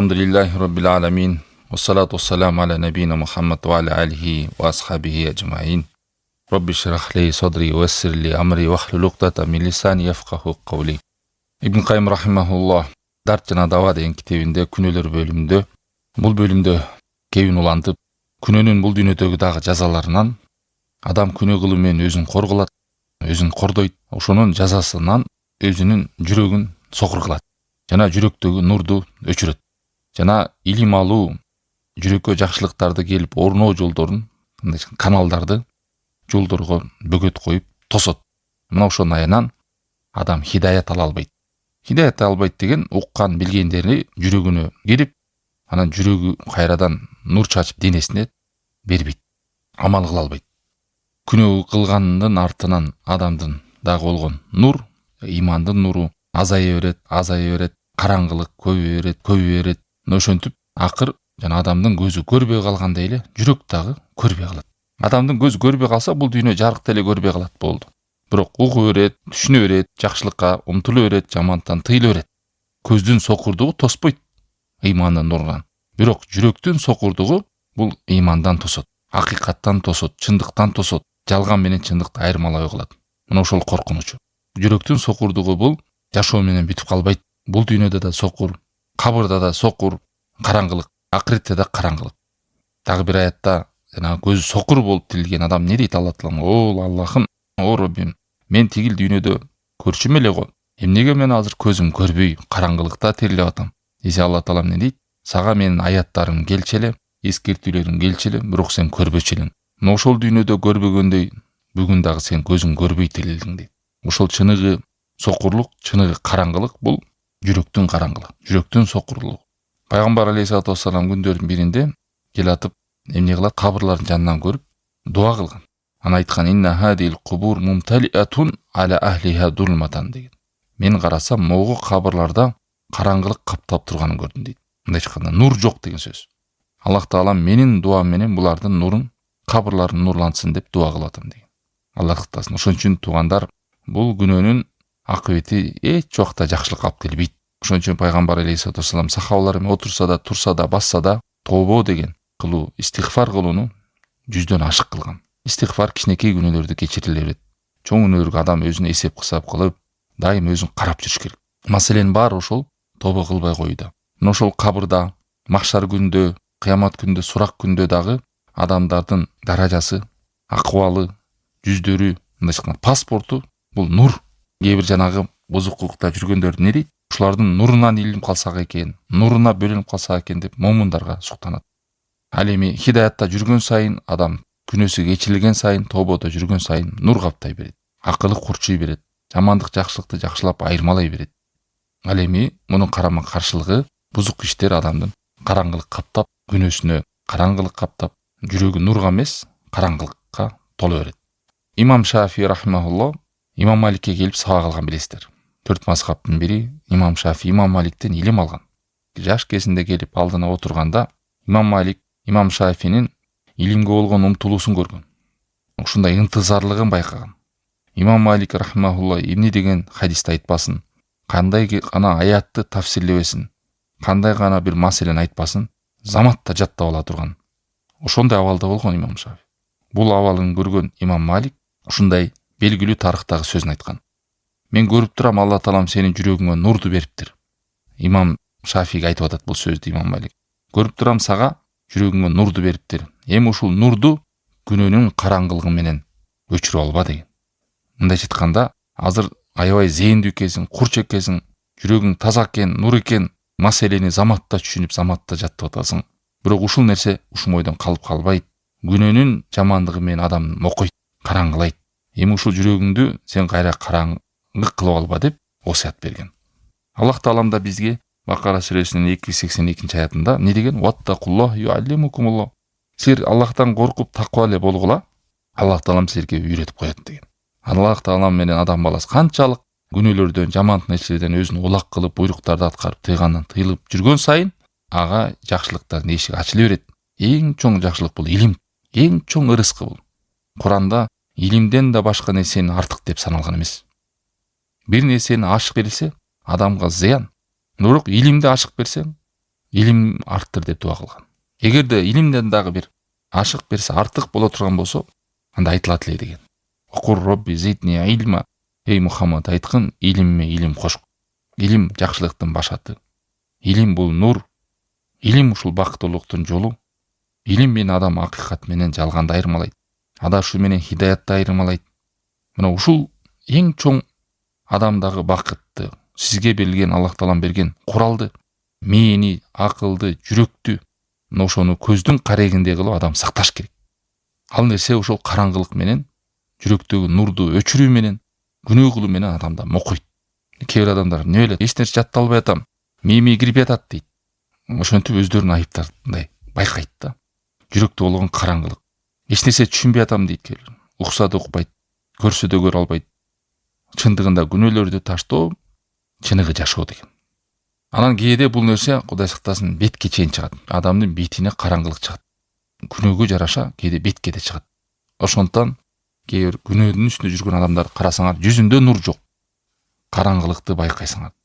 Alhamdulillahi Rabbil alamin. Wassalatu wassalamu ala nabiyina Muhammad wa ala alihi wa ashabihi ajma'in. Rabbi shrah li sadri wa yassir li amri wahlul 'uqdatam min lisani yafqahu qawli. Ibn Qayyim rahimahullah Дарт жана Дава деген китебинде күнөөлөр бөлүмүндө бул бөлүмдө кебин улантып, күнөөнүн бул дүйнөдөгү дагы жазаларынан адам күнөө кылуу менен өзүн корголот, өзүн кордойт, ошонун жазасынан өзүнүн жүрөгүн сокур кылат жана жүрөктөгү нурду өчүрөт. Жана илим алуу, жүрөккө жакшылыктарды келип орноо жолдорун, каналдарды жолдорго бөгөт коюп тосот. Мына ошонун аянан адам хидаят ала албайт. Хидаят албайт деген уккан билгендери жүрөгүнө кирип, анан жүрөгү кайрадан нур чачып денесине бербейт. Амал кыла албайт. Күнөө кылгандын артынан адамдын дагы болгон нур, имандын нуру азая берет, караңгылык көбөйө берет. Ошентип акыр жана адамдын көзү көрбөй калгандай эле жүрөк дагы көрбөй калат. Адамдын көзү көрбөй калса бул дүйнө жарыкты эле көрбөй калат болду. Бирок угуу берет, түшүнө берет, жакшылыкка умтуло берет, жамандыктан тыйыла берет. Көздүн сокурдугу тоспойт ыймандын нурунан. Бирок жүрөктүн сокурдугу бул ыймандан тосот, акыйкаттан тосот, чындыктан тосот, жалган менен чындыкты айырмалабай калат. Мына ошол коркунучу. Жүрөктүн сокурдугу бул жашоо менен бүтүп калбайт. Бул дүйнөдө да сокур, кабырда да сокур, караңгылык, акыретте да караңгылык. Дагы бир аятта жана көзү сокур болуп тирилген адам не дейт Алла Таала? О Аллахым, о Роббим, мен тигил дүйнөдө көрчүм эле го. Эмнеге мен азыр көзүм көрбөй, караңгылыкта тирилип атам? Десе Алла Таала эмне дейт? Сага менин аяттарым келчү эле, эскертүүлөрүм келчү эле, бирок сен көрбөчү элең. Мына ошол дүйнөдө көрбөгөндөй, бүгүн дагы сен көзүң көрбөй тирилдиң дейт. Ошол чыныгы сокурлук, чыныгы караңгылык бул жүрөктүн караңгылыгы, жүрөктүн сокурлугу. Пайгамбар алейхиссалату вассалам күндөрдүн биринде келатып, эмне кылат? Кабырлардын жанынан көрүп, дуа кылган. Ана айткан: "Инна хадил кубур мумталиатун аля ахлиха дулматан" деген. Мен карасам, могу кабырларда караңгылык каптап турганын көрдүм дейт. Мындай айтканда, нур жок деген сөз. Аллах Таала менин дуам менен булардын нурун, кабырларын нурлансын деп дуа кылып атам деген. Аллах ыктасын. Ошон үчүн туугандар, бул күнөөнүн акыбети эч убакта жакшылыкка алып келбейт. Ошон үчүн пайгамбар алейхиссалату вассалам сахабалар менен отурса да, турса да, басса да тобо деген кылуу, истигфар кылууну жүздөн ашык кылган. Истигфар кичинекей күнөөлөрдү кечириле берет. Чоң күнөөлөргө адам өзүнө эсеп кысап кылып, дайым өзүн карап жүрүш керек. Маселенин баары ошол тобо кылбай коюуда. Мына ошол кабырда, махшар күндө, кыямат күндө, сурак күндө дагы адамдардын даражасы, акыбалы, жүздөрү, мындай айтканда паспорту бул нур. Кээ бир жанагы бузукулукта жүргөндөр не дейт? Ушулардын нурунан илинип калсак экен, нуруна бөлүнүп калсак экен деп момундарга суктанат. Ал эми хидаятта жүргөн сайын адам күнөөсү кечирилген сайын, тободо жүргөн сайын нур каптай берет, акылы курчуй берет, жамандык жакшылыкты жакшылап айырмалай берет. Ал эми мунун карама каршылыгы бузук иштер адамдын караңгылык каптап, күнөөсүнө караңгылык каптап, жүрөгү нурга эмес, караңгылыкка толо берет. Имам Шафи рахимахуллах Имам Маликке келип сабак алган билесиздер. 4 мазхабтын бири Имам Шафи Имам Маликтен илим алган. Жаш кезинде келип алдына отурганда Имам Малик Имам Шафинин илимге болгон умтулуусун көргөн. Ушундай ынтызарлыгын байкаган. Имам Малик рахимахуллах эмне деген хадисти айтпасын, кандай гана аятты тафсирлебесин, кандай гана бир маселени айтпасын, заматта жаттап ала турган. Ошондой абалда болгон Имам Шафи. Бул абалын көргөн Имам Малик ушундай белгилүү тарыхтагы сөзүн айткан. Мен көрүп турам, Алла Таалам сенин жүрөгүңө нурду бериптир. Имам Шафиге айтып атат бул сөздү Имам Малик. Көрүп турам, сага жүрөгүңө нурду бериптир. Эми ушул нурду күнөөнүн караңгылыгы менен өчүрүп алба деген. Мындайча айтканда, азыр аябай зээндүү экенсиң, курч экенсиң, жүрөгүң таза экен, нур экен, маселени заматта түшүнүп, заматта жаттап атасың. Бирок ушул нерсе ушул ойдон калып калбайт. Күнөөнүн жамандыгы менен адам мокойт, караңгылайт. Эми ушул жүрөгүңдү сен кайра караңгы кылып алба деп осуят берген. Аллах Таалам да бизге Бакара сүрөсүнүн 282 аятында не деген? Ваттакуллах юаллимукумуллах. Силер Аллахтан коркуп таква эле болгула, Аллах Таалам силерге үйрөтүп коет деген. Аллах Таалам менен адам баласы канчалык күнөөлөрдөн, жаман нерселерден өзүн улак кылып, буйруктарды аткарып, тыйгандан тыйылып жүргөн сайын ага жакшылыктардын эшиги ачыла берет. Эң чоң жакшылык бул илим, эң чоң ырыскы бул. Куранда илимден да башка нерсени артык деп саналган эмес. Бир нерсени ашык берилсе, адамга зыян. Бирок илимди ашык берсең, илим арттыр деп дуа кылган. Эгерде илимден дагы бир ашык берсе, артык боло турган болсо, анда айтылат эле деген. Окур Робби зидни илма. Эй Мухаммад, айткын, илимме илим кош. Илим жакшылыктын башаты. Илим бул нур. Илим ушул бактылыктын жолу. Илим менен адам акыйкат менен жалганды айырмалайт. Адашуу менен хидаятты айырмалайт. Мына ушул эң чоң адамдагы бакытты, сизге берилген Аллах Таалам берген куралды, мээни, акылды, жүрөктү, ошону көздүн карегиндей кылып адам сакташ керек. Ал нерсе ошол караңгылык менен, жүрөктөгү нурду өчүрүү менен, күнөө кылуу менен адамда мокуйт. Кээ бир адамдар эмне эле эч нерсе жатталбай атам, мээме кирип жатат дейт. Ошентип өздөрүнүн айыптарындай байкайт да. Жүрөктө болгон караңгылык. Эч нерсе түшүнбөй атам дейт кээ бир. Укса да укпайт, көрсө да көрө албайт. Чындыгында күнөөлөрдү таштоо, чыныгы жашоо деген. Анан кээде бул нерсе Кудай сактасын бетке чейин чыгат. Адамдын бетине караңгылык чыгат. Күнөөгө жараша кээде бетке да чыгат. Ошондон кээ бир күнөөдүн үстүндө жүргөн адамдарды карасаңар, жүзүндө нур жок. Караңгылыкты байкайсыңар.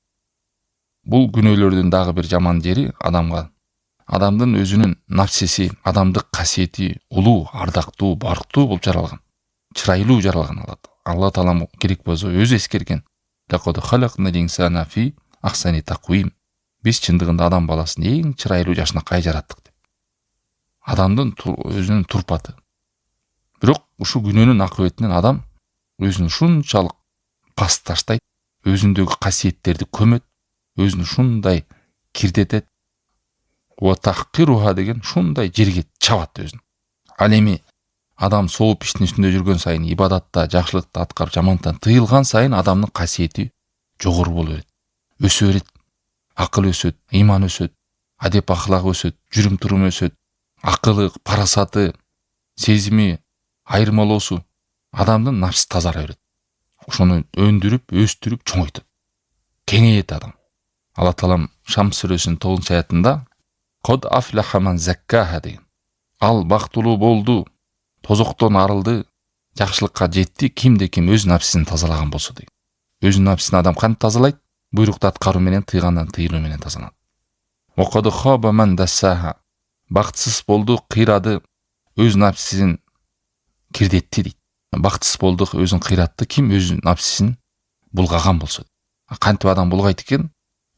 Бул күнөөлөрдүн дагы бир жаман жери адамдын өзүнүн нафсиси, адамдык касиети улуу, ардактуу, барктуу болуп жаралган. Чырайлуу жаралган Алла Таалам керек болсо өзү эскерген. Лакад халакнал инсана фи ахсани таквим. Биз чындыгында адам баласын эң чырайлуу жашынакай жараттык деп. Адамдын өзүнүн турпаты. Бирок ушул күнөөнүн акыбетинен адам өзүн шунчалык пас таштайт, өзүндөгү касиеттерди көмөт, өзүн шундай кирдетет. Ва тахкируха деген шундай жерге чабат өзүн. Ал эми адам сооп иштин үстүндө жүргөн сайын, ибадатта, жакшылыкта аткарып, жамандыктан тыйылган сайын адамдын касиети жогору боло берет. Өсө берет. Акыл өсөт, ыйман өсөт, адеп ахлагы өсөт, жүрүм турум өсөт, акылы, парасаты, сезими, айырмалоосу адамдын нафси тазара берет. Ошону өндүрүп, өстүрүп, чоңойтот. Кеңейет адам. Алла Таалам Шамс сүрөсүнүн 9-аятында Код афлаха ман заккаха деген. Ал бактылуу болду, тозоктон арылды, жакшылыкка жетти, кимде ким өз нафсисин тазалаган болсо деген. Өз нафсисин адам кантип тазалайт? Буйрукту аткаруу менен, тыйгандан тыйылуу менен тазаланат. Окоду хаба ман дассаха. Бактысыз болду, кыйрады, өз нафсисин кирдетти дейт. Бактысыз болду, өзүн кыйратты, ким өз нафсисин булгаган болсо. Кантип адам булгайт экен?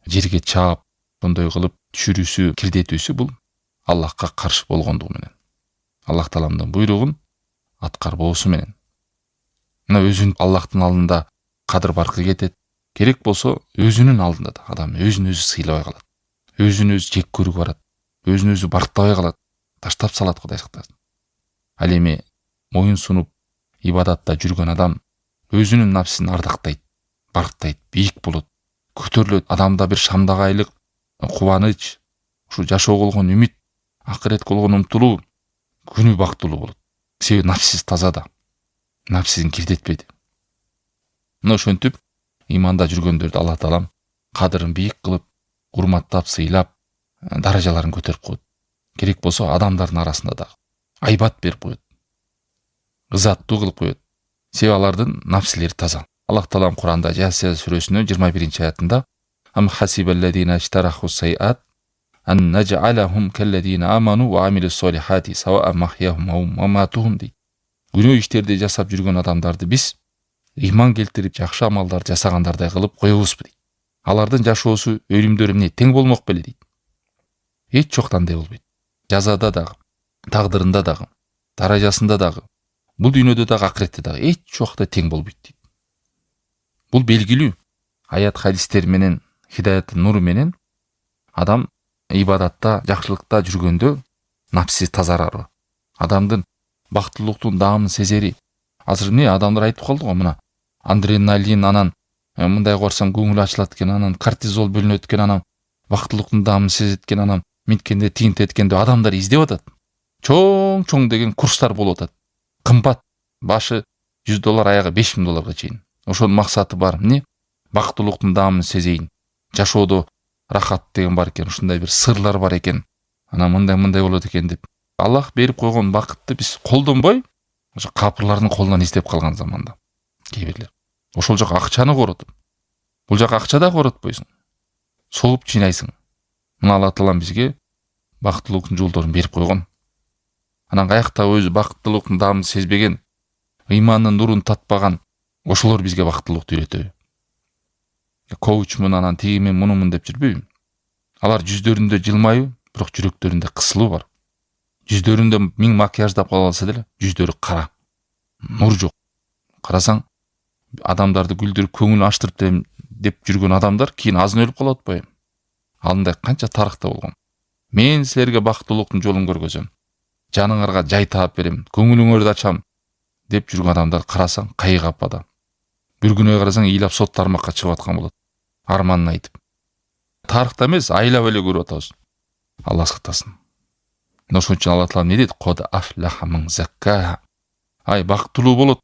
Жерге чаап, сондай кылып түшүрүүсү, кирдетүүсү бул Аллахка каршы болгондугу менен. Аллах Тааламдын буйругун аткарбоосу менен. Мына өзүн Аллахтын алдында кадыр баркы кетет. Керек болсо өзүнүн алдында да адам өзүн өзү сыйлабай калат. Өзүн өзү жек көрүүгө барат. Өзүн өзү барктабай калат. Таштап салат Кудай сактасын. Ал эми моюн сунуп ибадатта жүргөн адам өзүнүн нафсин ардактайт, барктайт, бийик болот, көтөрүлөт. Адамда бир шамдагайлык, кубаныч, ушу жашоого болгон үмүт, акыретке болгон умтулуу, күнү бактылуу болот. Себеби нафсис таза да. Нафсисин кирдетпеди. Мына ошентип иманда жүргөндөрдү Алла Таалам кадырын бийик кылып, урматтап, сыйлап, даражаларын көтөрүп коет. Керек болсо адамдардын арасында да айбат берип коет. Ызаттуу кылып коет. Себеби алардын нафсилери таза. Аллах Таалам Куранда Жасия сүрөсүнүн 21-аятында Ам хасибаллазина иштараху сайат ан наджалахум каллазина аману ва амилус солихати саваа махьяхум ва маматухум дейт. Күнөө иштерди жасап жүргөн адамдарды биз ыйман келтирип жакшы амалдар жасагандарды кылып коебузбу дейт. Алардын жашоосу өлүмдөрү эмне тең болмок беле дейт. Эч жок кандай болбойт. Жазада дагы, тагдырында дагы, даражасында дагы, бул дүйнөдө дагы, акыретте дагы эч жокта тең болбойт дейт. Бул белгилүү. Аят хадистер менен, хидаяттын нуру менен адам ибадатта, жакшылыкта жүргөндө нафси тазарары. Адамдын бактылуулуктун даамын сезери. Азыр эмне адамдар айтып калды го, мына адреналин, анан мындай корсаң көңүл ачылат экен, анан кортизол бөлүнөт экен, анан бактылуулуктун даамын сезет экен, анан минткенде тигинтет экен деп адамдар издеп атат. Чоң деген курстар болуп атат. Кымбат, башы $100, аягы $5000 чейин. Ошонун максаты бар эмне? Бактылуулуктун даамын сезейин. Жашоодо рахат деген бар экен, ушундай бир сырлар бар экен. Анан мындай болот экен деп. Аллах берип койгон бакытты биз колдонбой, ошо капырлардын колунан издеп калган заманда. Кээ бирлер. Ошол жак акчаны коротуп. Бул жак акчада коротпойсуң. Сооп жыйнайсың. Мына Алла Таалам бизге бактылуулуктун жолдорун берип койгон. Анан каякта өзү бактылуулуктун даамын сезбеген, ыймандын нурун татпаган ошолор бизге бактылуулукту үйрөтөбү? Коучмун, анан тигимен мунумун деп жүрбөйбү. Алар жүздөрүндө жылмайбы, бирок жүрөктөрүндө кысылуу бар. Жүздөрүндө 1000 макияждап кала алса деле, жүздөрү кара. Нур жок. Карасаң, адамдарды күлдүрүп, көңүлүн аштырып деп жүргөн адамдар кийин азын өлүп калып атпайбы? Алындай канча тарыхта болгон. Мен силерге бактылуулуктун жолун көргөзөм. Жаныңарга жай таап берем, көңүлүңөрдү ачам деп жүргөн адамдар карасаң кайы капада. Bir күнү карасаң ыйлап сот тармакка чыгып аткан болот. Арманын айтып. Тарыхта эмес, айлап эле көрүп атабыз. Алла сактасын. Ошон үчүн Алла Таала не дейт? Код афлаха ман закка. Ай, бактылуу болот,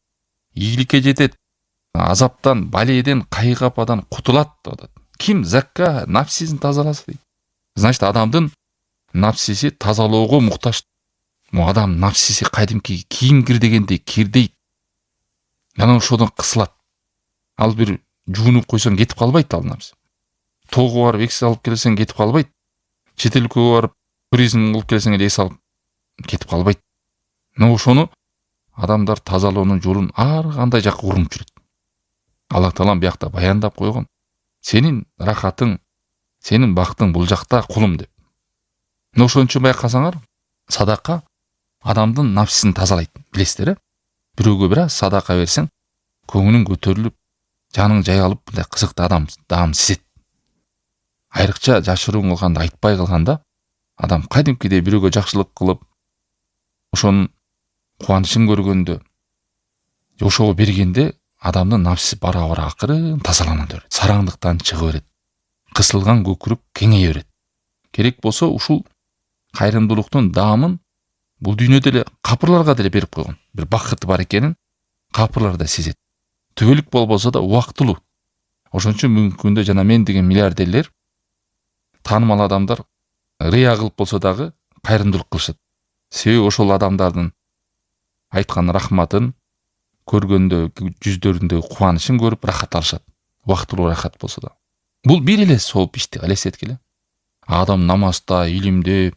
ийгиликке жетет, азаптан, баледен, кайгападан кутулат деп. Ким закка нафсисин тазаласа дейт. Значит, адамдын нафсиси тазалоого муктаж. Адам нафсиси кайдимки кийим кир дегендей кирдейт. Анан ошодон кысылат. Ал бир жуунуп койсоң кетип калбайт ал нафси. Тоого барып экс алып келсең кетип калбайт. Чет элге барып туризм кылып келсең эле эс алып кетип калбайт. Мына ошону адамдар тазалоонун жолун ар кандай жакка уруп жүрөт. Алла Таалам биякта баяндап койгон. Сенин рахатың, сенин бактың бул жакта кулум деп. Мына ошон үчүн байкасаңар, садака адамдын нафсисин тазалайт. Билесиздер, э? Бирөөгө бир аз садака берсең, көңүлүң көтөрүлүп, жаның жай алып, мындай кызыкты адам даам сезет. Айрыкча жашыруун кылганда, айтпай кылганда, адам кайдимкидей бирөөгө жакшылык кылып, ошонун кубанычын көргөндө, ошого бергенде адамдын нафсиси бара-бара акырын тазалана берет. Сараңдыктан чыга берет. Кысылган көкүрүк кеңейе берет. Керек болсо ушул кайрымдуулуктун даамын бул дүйнөдө эле капырларга деле берип койгон. Бир бакыты бар экенин капырлар да сезет. Түбөлүк болбосо да убактылуу. Ошон үчүн бүгүнкү күндө жана мен деген миллиардерлер, таанымал адамдар рыя кылып болсо дагы кайрымдуулук кылышат. Себеби ошол адамдардын айткан рахматын көргөндө жүздөрүндөгү кубанычын көрүп рахат алышат. Убактылуу рахат болсо да. Бул бир эле сооп ишти элестеткиле. Адам намазда, илимде,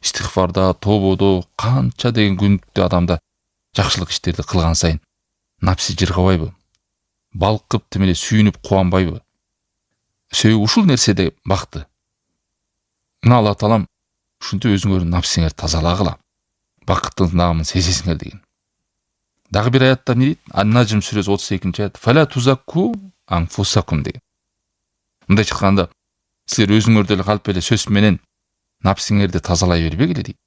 истигфарда, тободо канча деген күндүктө адамда жакшылык иштерди кылган сайын нафси жыргабайбы? Балкып тим эле сүйүнүп кубанбайбы? Себеби ушул нерседе бакты. Мына Алла Таалам ушинтип өзүңөрдүн нафсиңерди тазалагыла. Бакыттын наамын сезесиңер деген. Дагы бир аятта не дейт? Ан-Najm сүрөсү 32-нчи аят. Фала тузакку анфусакум деген. Мындай чыкканда, силер өзүңөрдү эле калп эле сөз менен нафсиңерди тазалай бербегиле дейт.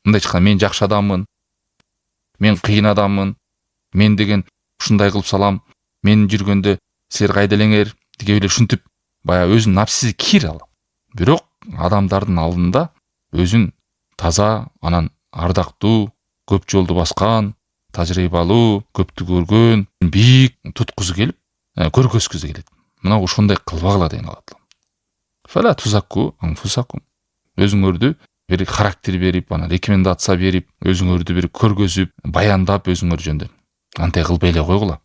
Мындай чыкканда, мен жакшы адаммын, мен кыйын адаммын, мен деген ушундай кылып салам, мен жүргөндө силер кайда элеңер деген эле ушинтип баягы өзүнүн нафсиси кир ал. Бирок адамдардын алдында өзүн таза, анан ардактуу, көп жолду баскан, тажрыйбалуу, көптү көргөн, бийик туткузу келип, көргөзгүсү келет. Мына ошондой кылбагыла деген Алла Таалам. Фала тузакку анфусакум. Өзүңөрдү бир характер берип, анан рекомендация берип, өзүңөрдү бир көргөзүп, баяндап өзүңөр жөнүндө. Антей кылбай эле койгула.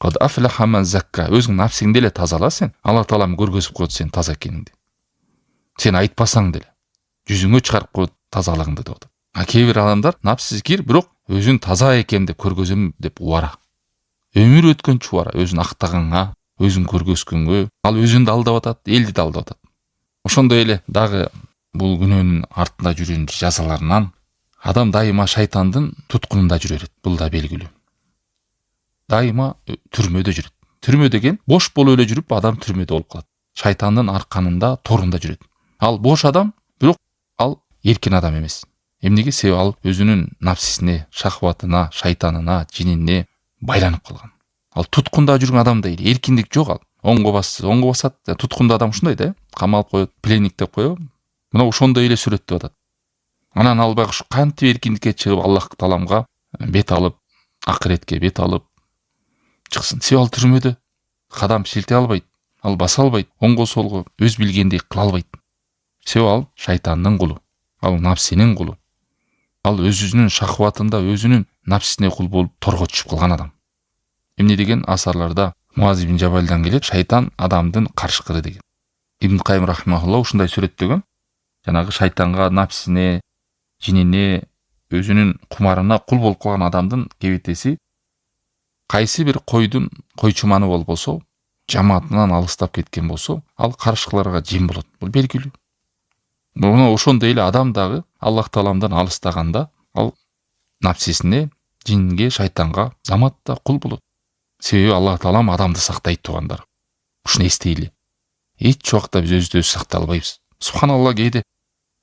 Код афлаха ман закка. Өзүң нафсиңди эле тазала сен. Алла Таалам көргөзүп коет сен таза экениңди. Сен айтпасаң деле жүзүңө чыгарып коет тазалыгыңды деп. Кээ бир адамдар нафсиси кир, бирок өзүн таза экен деп көргөзөм деп убара. Өмүр өткөнчө убара, өзүн актаганга, өзүн көргөзгөнгө, ал өзүн да алдап атат, элди да алдап атат. Ошондой эле дагы бул күнөөнүн артында жүрүүнүн жазаларынан адам дайыма шайтандын туткунунда жүрө берет. Бул да белгилүү. Дайыма түрмөдө жүрөт. Түрмө деген бош болуп эле жүрүп адам түрмөдө болуп калат. Шайтандын арканында, торунда жүрөт. Ал бош адам, бирок ал эркин адам эмес. Эмнеге? Себеби ал өзүнүн нафсисине, шахватына, шайтанына, жинине байланып калган. Ал туткунда жүргөн адамдай эле, эркиндик жок ал. Оңго басат, туткунда адам ушундай да, камалып коет, пленник деп коебу. Мына ошондой эле сүрөттөп атат. Анан ал багыш кантип эркиндикке чыгып Аллах Тааламга бет алып, акыретке бет алып чыксын. Себеби ал түрмөдө кадам шилте албайт, ал баса албайт, оңго солго өз билгендей кыла албайт. Себеби ал шайтандын кулу, ал нафсинин кулу. Ал өзүнүн шахватында, өзүнүн нафсисине кул болуп торго түшүп калган адам. Эмне деген асарларда Муаз ибн Жабалдан келет, шайтан адамдын карышкыры деген. Ибн Кайым рахимахулла ушундай сүрөттөгөн. жанагы шайтанга, напсисине, жинине, өзүнүн кумарына кул болуп калган адамдын кебетеси кайсы бир койчуманы болбосо, жамаатынан алыстап кеткен болсо, ал каршыларга жем болот. Бул белгилүү. Мына ошондой эле адам дагы Аллах Тааламдан алыстаганда, ал напсисине, жинге, шайтанга заматта кул болот. Себеби Аллах Таалам адамды сактайт туугандар. Ушуну эстейли. Эч убакта биз өзүбүздү өзү сактай албайбыз. Субханалла, кээде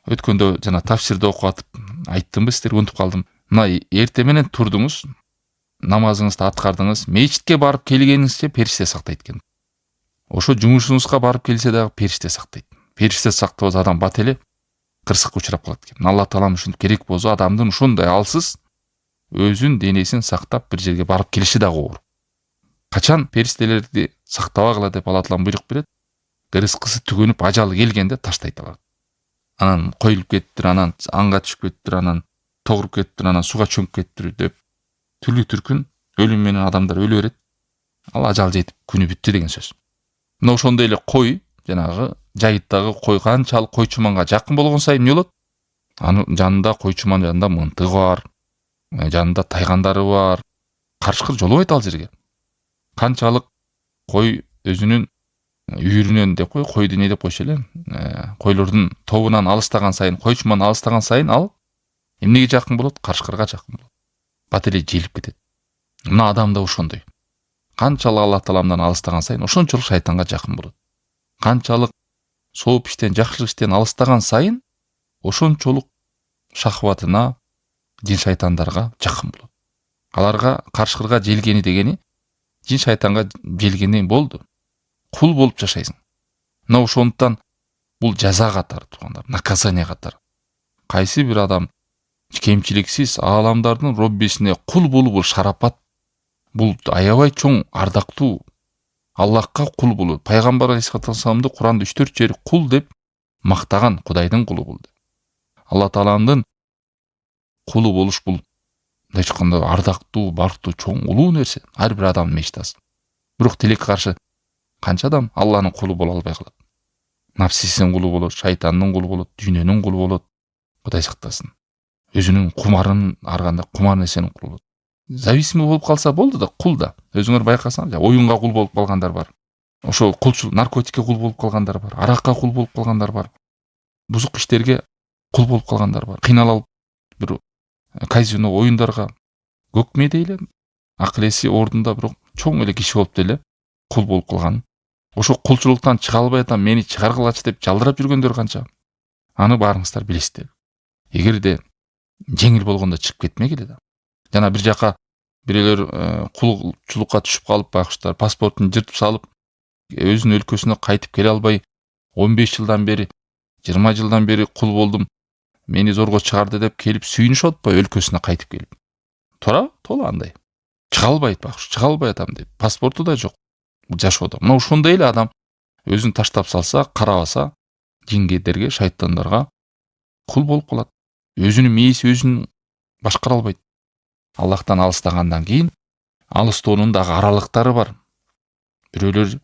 өткөндө жана тафсирде окуп атып айттымбы, сиздерге унутуп калдым. Мына эртең менен турдуңуз, намазыңызды аткардыңыз, мечитке барып келгениңизче периште сактайт экен. Ошо жумушуңузга барып келсе дагы периште сактайт. Периште сактабаса адам бат эле кырсыкка учурап калат экен. Алла Таалам ушинтип керек болсо адамдын ушундай алсыз өзүн денесин сактап бир жерге барып келиши дагы оор. Качан периштелерди сактабагыла деп Алла Таалам буйрук берет? Рызкысы түгөнүп, ажалы келгенде таштайт алар. Анан коюлуп кеттир, анан аңга түшүп кеттир, анан тогуруп кеттир, анан суга чөмүп кеттир деп түрлүү түркүн өлүм менен адамдар өлө берет. Ал ажал жетип күнү бүттү деген сөз. Мына ошондой эле кой, жанагы жайыттагы кой канчалык койчуманга жакын болгон сайын эмне болот? Анын жанында, койчуман жанында мынтыгы бар, жанында тайгандары бар. Карышкыр жолобойт ал жерге. Канчалык кой өзүнүн үйүрүнөн деп койду не деп койчу эле, койлордун тобунан алыстаган сайын, койчуман алыстаган сайын ал эмнеге жакын болот? Карышкырга жакын болот. Бат эле желип кетет. Мына адам да ошондой. Канчалык Аллах Тааламдан алыстаган сайын ошончолук шайтанга жакын болот. Канчалык сооп иштен, жакшылык иштен алыстаган сайын ошончолук шахватына, жин шайтандарга жакын болот. Аларга карышкырга желгени дегени жин шайтанга желгени болду. Кул болуп жашайсың. Мына ошондуктан бул жаза катары туугандар, наказание катары. Кайсы бир адам кемчиликсиз ааламдардын Роббисине кул болуу бул шарапат. Бул аябай чоң ардактуу. Аллахка кул болуу. Пайгамбар алейхиссаламды Куранда 3-4 жери кул деп мактаган, Кудайдын кулу бул. Алла Тааламдын кулу болуш бул мындайча айтканда ардактуу, бактуу, чоң, улуу нерсе. Ар бир адамдын мечтасы. Бирок тилекке каршы канча адам Алланын кулу боло албай калат. Напсисинин кулу болот, шайтандын кулу болот, дүйнөнүн кулу болот. Кудай сактасын. Өзүнүн кумарын арганда кумар нерсенин кулу болот. Зависимый болуп калса болду да, кул да. Өзүңөр байкасаңар, оюнга кул болуп калгандар бар. Ошо кулчул, наркотикке кул болуп калгандар бар, аракка кул болуп калгандар бар. Бузук иштерге кул болуп калгандар бар. Кыйналып бир казино оюндарга көкме дейле, акыл эси ордунда бирок чоң эле киши болуп деле кул болуп калган. Ошо кулчулуктан чыга албай атам, мени чыгаргылачы деп жалдырап жүргөндөр канча. Аны баарыңыздар билесиздер. Эгерде жеңил болгондо чыгып кетмегиле да. Жана бир жака бирөөлөр кулчулукка түшүп калып, байкуштар паспортун жыртып салып, өзүнүн өлкөсүнө кайтып келе албай, 15 жылдан бери, 20 жылдан бери кул болдум, мени зорго чыгарды деп келип сүйүнүшүп атпайбы өлкөсүнө кайтып келип. Туура андай. Чыга албайт байкуш, чыга албай атам деп. Паспорту да жок. Жашоодо. Мына ошондой эле адам өзүн таштап салса, карабаса, жингедерге, шайтандарга кул болуп калат. Өзүнүн мээси өзүн башкара албайт. Аллахтан алыстагандан кийин алыстоонун дагы аралыктары бар. Бирөөлөр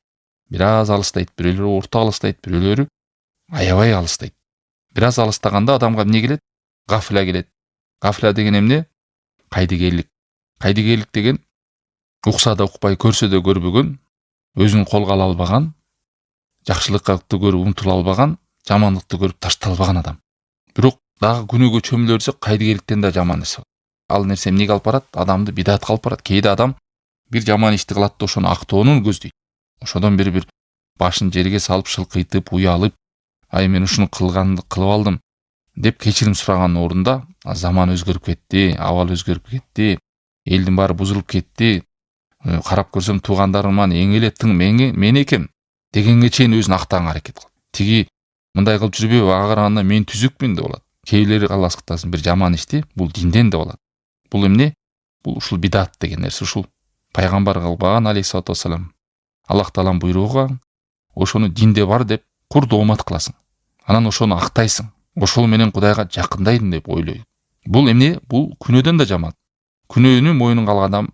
бир аз алыстайт, бирөөлөр орто алыстайт, бирөөлөрү аябай алыстайт. Бир аз алыстаганда адамга эмне келет? Гафля келет. Гафля деген эмне? Кайдыгерлик. Кайдыгерлик деген укса да укпай, көрсө да көрбөгөн, өзүн колго ала албаган, жакшылыкты көрүп умтула албаган, жамандыкты көрүп таштала албаган адам. Бирок дагы күнөөгө чөмүлө берсе, кайдыгерликтен да жаман нерсе. Ал нерсе эмнеге алып барат? Адамды бидатка алып барат. Кээде адам бир жаман ишти кылат да ошону актоону көздөйт. Ошодон бир башын жерге салып, шылкыйтып, уялып, ай мен ушуну кылып алдым деп кечирим сураганын ордунда, заман өзгөрүп кетти, абал өзгөрүп кетти, элдин баары бузулуп кетти, карап көрсөм туугандарыман эң эле тың мен экем дегенге чейин өзүн актаганга аракет кылат. Тиги мындай кылып жүрбөйбү, ага караганда мен түзүкмүн деп алат. Кээбилери Алла сактасын бир жаман ишти бул динден деп алат. Бул эмне? Бул ушул бидат деген нерсе, ушул пайгамбар кылбаган алейхиссалату вассалам. Аллах Таалам буйруган, ошону динде бар деп кур доомат кыласың. Анан ошону актайсың. Ошол менен Кудайга жакындайдым деп ойлойт. Бул эмне? Бул күнөөдөн да жаман. Күнөөнү мойнуна алган адам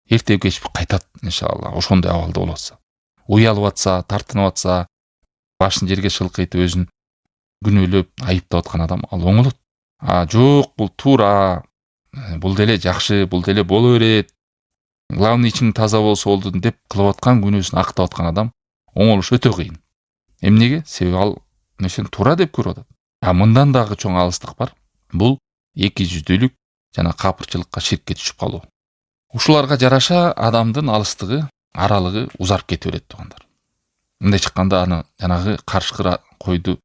эртеп кеч кайтат иншалла. Ошондой абалда болот. Уялып атса, тартынып атса, башын жерге шылкыйтып өзүн күнөөлөп айыптап аткан адам ал оңолот. Жок, бул туура, бул деле жакшы, бул деле боло берет. Главный ичиң таза болсо болду деп кылып аткан күнөөсүн актап аткан адам оңолуш өтө кыйын. Эмнеге? Себеби ал нерсени туура деп көрүп атат. Мындан дагы чоң алыстык бар. Бул эки жүздүүлүк жана капырчылыкка, ширкке түшүп калуу. Ушуларга жараша адамдын алыстыгы, аралыгы узарып кете берет туугандар. Мындай чыкканда аны жанагы карышкыра койду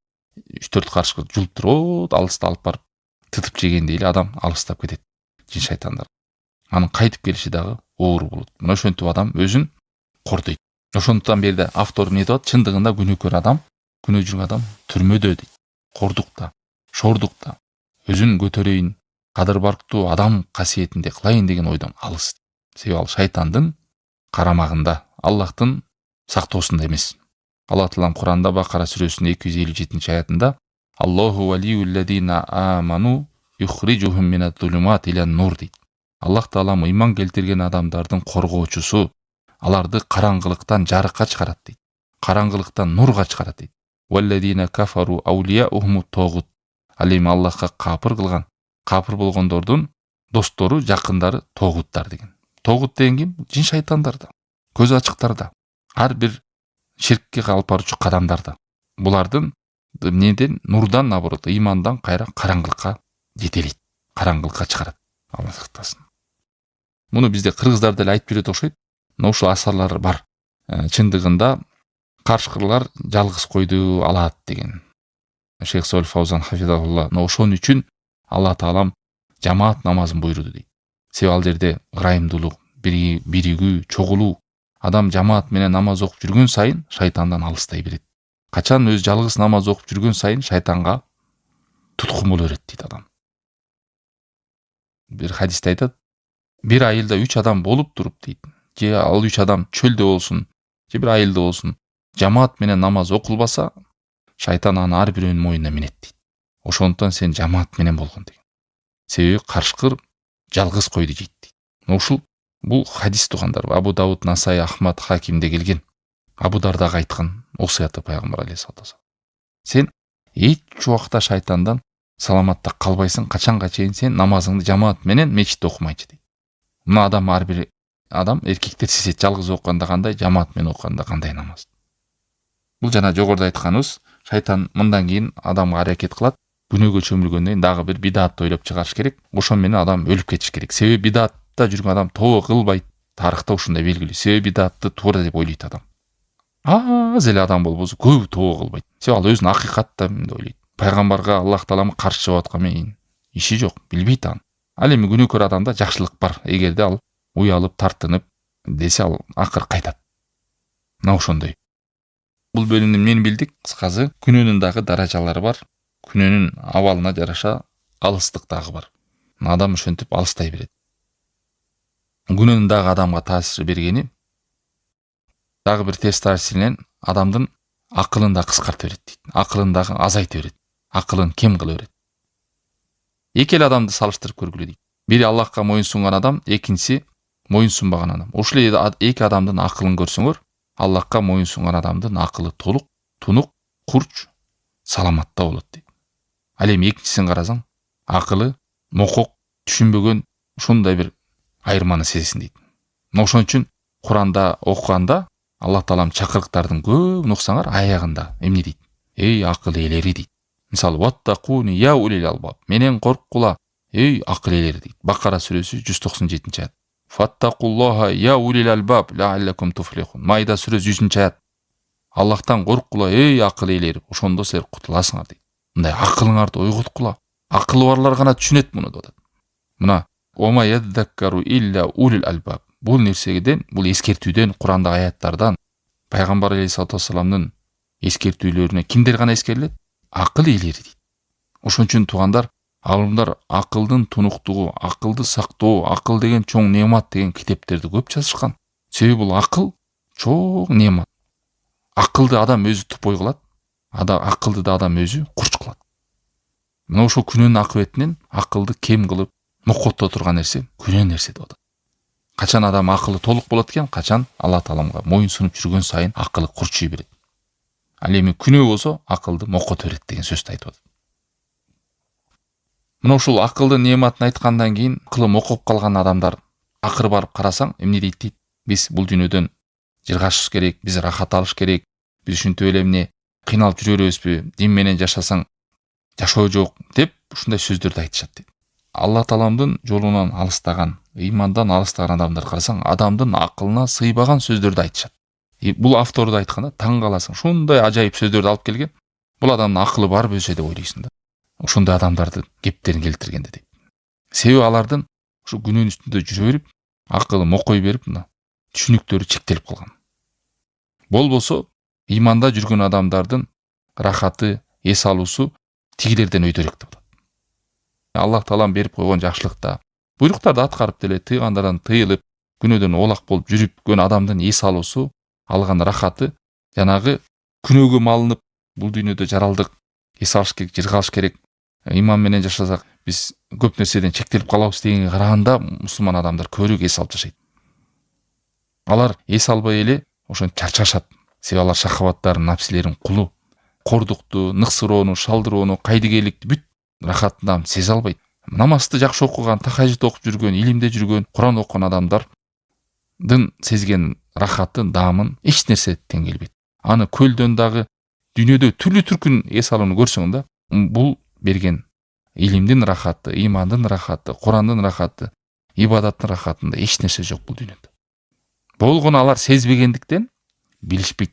3-4 карышкы жулуп туруп, алыста алып барып тытып жегендей эле адам алыстап кетет жин шайтандар. Анын кайтып келиши дагы оор болот. Мына ошентип адам өзүн кордойт. Ошондуктан берде автор не деп, чындыгында күнөөкөр адам, күнөө жүргөн адам түрмөдө дейт. Кордукта, шордукта, өзүн көтөрөйүн, кадыр барктуу адам касиетинде кылайын деген ойдон алыс. Себеби ал шайтандын карамагында, Аллахтын сактоосунда эмес. Алла Таалам Куранда Бакара сүрөсүнүн 257-аятында Аллаху валиюллазина аману юхриджухум миназ-зулумати илан-нур дейт. Аллах Таалам ыйман келтирген адамдардын коргоочусу, аларды караңгылыктан жарыкка чыгарат дейт. Караңгылыктан нурга чыгарат дейт. Валлазина кафару аулияухумут тогут. Ал эми Аллахка капыр кылган, капыр болгондордун достору, жакындары тогуттар деген. Тогут деген ким? Жин шайтандарда, көз ачыктарда, ар бир ширкке алып баруучу кадамдарда. Булардын неден, нурдан, наоборот, ыймандан кайра караңгылыкка жетелейт, караңгылыкка чыгарат. Алла сактасын. Муну бизде кыргыздар деле айтып жүрөт окшойт. Но ушул асарлар бар. Чындыгында карышкырлар жалгыз койду алат деген. Шейх Солих Фаузан хафизахулла, но ошон үчүн Алла Таалам жамаат намазын буйруду дейт. Себеби ал жерде ырайымдуулук, биригүү, чогулуу. Адам жамаат менен намаз окуп жүргөн сайын шайтандан алыстай берет. Качан өз жалгыз намаз окуп жүргөн сайын шайтанга туткун боло берет дейт адам. Бир хадисте айтат, бир айылда 3 адам болуп туруп дейт. Же ал 3 адам чөлдө болсун, же бир айылда болсун, жамаат менен намаз окулбаса, шайтан аны ар бирөөнүн мойнуна минет дейт. Ошондуктан сен жамаат менен болгон деген. Себеби карышкыр жалгыз койду жейт дейт. Ушул бул хадис туугандар. Абу Дауд, Насай, Ахмад, Хакимде келген. Абу Дардага айткан оксуяты пайгамбар алейхиссалату вассалам. Сен эч убакта шайтандан саламатта калбайсың, качанга чейин сен намазыңды жамаат менен мечитте окумайчы дейт. Мына адам ар бир адам, эркектер сезет, жалгыз окуганда кандай, жамаат менен окуганда кандай намаз. Бул жана жогоруда айтканыбыз, шайтан мындан кийин адамга аракет кылат, күнөөгө чөмүлгөндөн кийин дагы бир бидатты ойлоп чыгарыш керек. Ошон менен адам өлүп кетиш керек. Себеби бидатта жүргөн адам тобо кылбайт. Тарыхта ушундай белгилүү. Себеби бидатты туура деп ойлойт адам. Аз эле адам болбосо көбү тобо кылбайт. Себеби ал өзүн акыйкатта деп ойлойт. Пайгамбарга, Аллах Таалага каршы чыгып аткан менен иши жок, билбейт аны. Ал эми күнөөкөр адамда жакшылык бар. Эгерде ал уялып, тартынып десе, ал акыр кайтат. Мына ошондой. Бул бөлүмдү мен билдик, кыскасы, күнөөнүн дагы даражалары бар. Күнөөнүн абалына жараша алыстык дагы бар. Адам ошентип алыстай берет. Күнөөнүн дагы адамга таасир бергени, дагы бир терс таасиринен адамдын акылын да кыскарта берет дейт. Акылын дагы азайта берет. Акылын кем кыла берет. Эки эле адамды салыштырып көргүлө дейт. Бири Аллахка моюнсунган адам, экинчиси моюнсунбаган адам. Ушул эки адамдын акылын көрсөңөр, Аллахка моюнсунган адамдын акылы толук, тунук, курч, саламатта болот дейт. Ал эми экинчисин карасаң, акылы мокок, түшүнбөгөн, ушундай бир айырманы сезесиң дейт. Мына ошон үчүн Куранда окуганда Аллах Таалам чакырыктардын көбүн окусаңар, аягында эмне дейт? Эй акыл ээлери дейт. Мисалы, ваттакуни я улил албаб. Менен корккула, эй акыл ээлери дейт. Бакара сүрөсү 197-аят. Фаттакуллаха я улил албаб лааллакум туфлихун. Майда сүрөсү 100-аят. Аллахтан корккула, эй акыл ээлери, ошондо силер кутуласыңар дейт. Мындай акылыңарды ойготкула. Акылы барлар гана түшүнөт муну деп атат. Мына ома ядзаккару илля улил албаб. Бул нерседен, бул эскертүүдөн, Курандагы аяттардан, пайгамбар алейхиссалату вассаламдын эскертүүлөрүнө кимдер гана эскерилет? Акыл ээлери дейт. Ошон үчүн туугандар, алымдар акылдын тунуктугу, акылды сактоо, акыл деген чоң неамат деген китептерди көп жазышкан. Себеби бул акыл чоң неамат. Акылды адам өзү тупой кылат, акылды да адам өзү курч кылат. Мына ошол күнөөнүн акыбетинен акылды кем кылып, моккотто турган нерсе күнөө нерсе деп атат. Качан адам акылы толук болот экен, качан Алла Тааламга моюнсунуп жүргөн сайын акылы курчуй берет. Ал эми күнөө болсо акылды мокко берет деген сөздү айтып атат. Мына ушул акылдын неаматын айткандан кийин акылы мокоп калган адамдар акыры барып карасаң эмне дейт? Биз бул дүйнөдөн жыргашыш керек, биз рахат алыш керек, биз ушинтип эле эмне кыйналып жүрө беребизби? Дин менен жашасаң жашоо жок деп ушундай сөздөрдү айтышат дейт. Алла Тааламдын жолунан алыстаган, ыймандан алыстаган адамдар карасаң, адамдын акылына сыйбаган сөздөрдү айтышат. Бул авторду айтканда таң каласың. Ушундай ажайып сөздөрдү алып келген. Бул адамдын акылы бар өзү деп ойлойсуң да. Ушундай адамдардын кептерин келтиргенде дейт. Себеби алардын ушу күнөөнүн үстүндө жүрө берип, акылы мокой берип, мына түшүнүктөрү чектелип калган. Болбосо ыйманда жүргөн адамдардын рахаты, эс алуусу тигилерден өйдөрөөк деп атат. Аллах Таалам берип койгон жакшылыкта, буйруктарды аткарып деле тыйгандардан тыйылып, күнөөдөн оолак болуп жүрүп адамдын эс алуусу, алган рахаты жанагы күнөөгө малынып, бул дүйнөдө жаралдык, эс алыш керек, жыргалыш керек, иман менен жашасак биз көп нерседен чектелип калабыз дегенге караганда мусулман адамдар көбүрөөк эс алып жашайт. Алар эс албай эле ошентип чарчашат. Себеби алар шахаваттардын, напсилердин кулу. Кордукту, ныксыроону, шалдыроону, кайдыгейликти бүт рахатынан сезе албайт. Намазды жакшы окуган, тахажжуд окуп жүргөн, илимде жүргөн, Куран окуган адамдардын сезген рахатын, даамын эч нерсе тең келбейт. Аны көлдөн дагы дүйнөдө түрлүү түркүн эс алууну көрсөң да, бул берген илимдин рахаты, имандын рахаты, Курандын рахаты, ибадаттын рахатында эч нерсе жок бул дүйнөдө. Болгону алар сезбегендиктен билишпейт.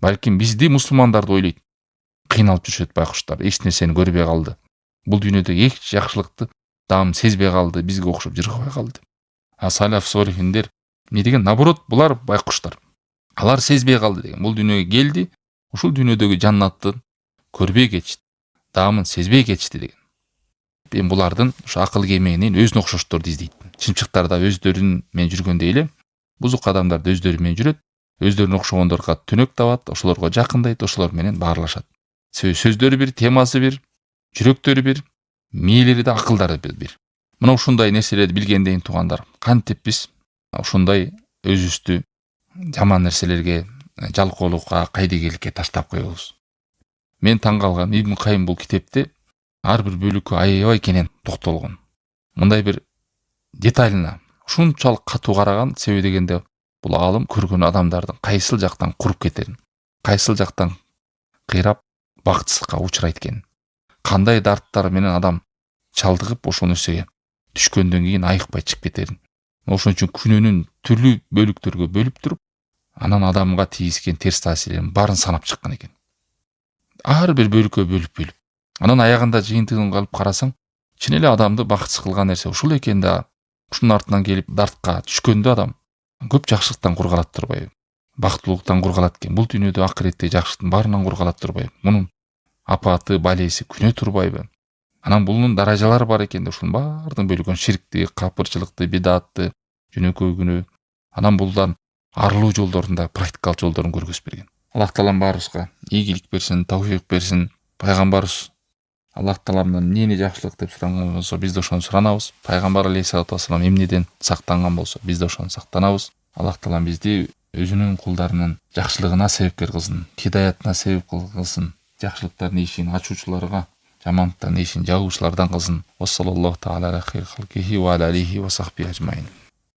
Балким бизди мусулмандарды ойлойт. Кыйналып жүрүшөт байкуштар, эч нерсени көрбөй калды. Бул дүйнөдө эч жакшылыкты даам сезбей калды, бизге окшоп жыргабай калды. Салаф солихиндер эмне деген? Наоборот, булар байкуштар. Алар сезбей калды деген. Бул дүйнөгө келди, ушул дүйнөдөгү жаннатты көрбөй кетишти, даамын сезбей кетишти деген. Эми булардын ушу акыл кемегинен өзүнө окшошторду издейт. Чымчыктар да өздөрүн менен жүргөндөй эле, бузук адамдар да өздөрү менен жүрөт, өздөрүнө окшогондорго түнөк табат, ошолорго жакындайт, ошолор менен баарлашат. Себеби сөздөрү бир, темасы бир, жүрөктөрү бир, мээлери да, акылдары бир. Мына ушундай нерселерди билгенден туугандар, кантип биз ушундай өзүбүздү жаман нерселерге, жалкоолукка, кайдыгейликке таштап коебуз. Мен таң калган, Ибн Кайым бул китепте ар бир бөлүккө аябай кенен токтолгон. Мындай бир деталына ушунчалык катуу караган, себеби дегенде бул аалым көргөн адамдардын кайсыл жактан куруп кетерин, кайсыл жактан кыйрап бакытсыздыкка учурайт экенин, кандай дарттар менен адам чалдыгып ошол нерсеге түшкөндөн кийин айыкпай чыгып кетерин. Ошон үчүн күнөөнүн түрлүү бөлүктөргө бөлүп туруп, анан адамга тийгизген терс таасирин баарын санап чыккан экен. Ар бир бөлүккө бөлүп. Анан аягында жыйынтыгын алып карасаң, чын эле адамды бакытсыз кылган нерсе ушул экен да. Ушунун артынан келип дартка түшкөндө адам көп жакшылыктан кур калат турбайбы? Бактылуулуктан кур калат экен. Бул дүйнөдө акыреттеги жакшылыктын баарынан кур калат турбайбы? Мунун апаты, балеси күнөө турбайбы? Анан бунун даражалары бар экен да, ушунун баардыгын бөлгөн ширкти, капырчылыкты, бидатты, жөнөкөй күнөө. Анан булдан арылуу жолдорун да, практикалык жолдорун көргөзүп берген. Аллах Таалам баарыбызга ийгилик берсин, тавфик берсин. Пайгамбарыбыз Аллах Таалам эмнени жакшылык деп суранган болсо, биз да ошону суранабыз. Пайгамбар алейхиссалату вассалам эмнеден сактанган болсо, биз да ошону сактанабыз. Аллах Таалам бизди өзүнүн кулдарынын жакшылыгына себепкер кылсын, хидаятына себеп кылсын, жакшылыктардын эшигин ачуучуларга, жамандыктардын эшигин жабуучулардан кылсын. Вассалаллаху таала аля хайр халкихи ва аля алихи ва сахби ажмаин.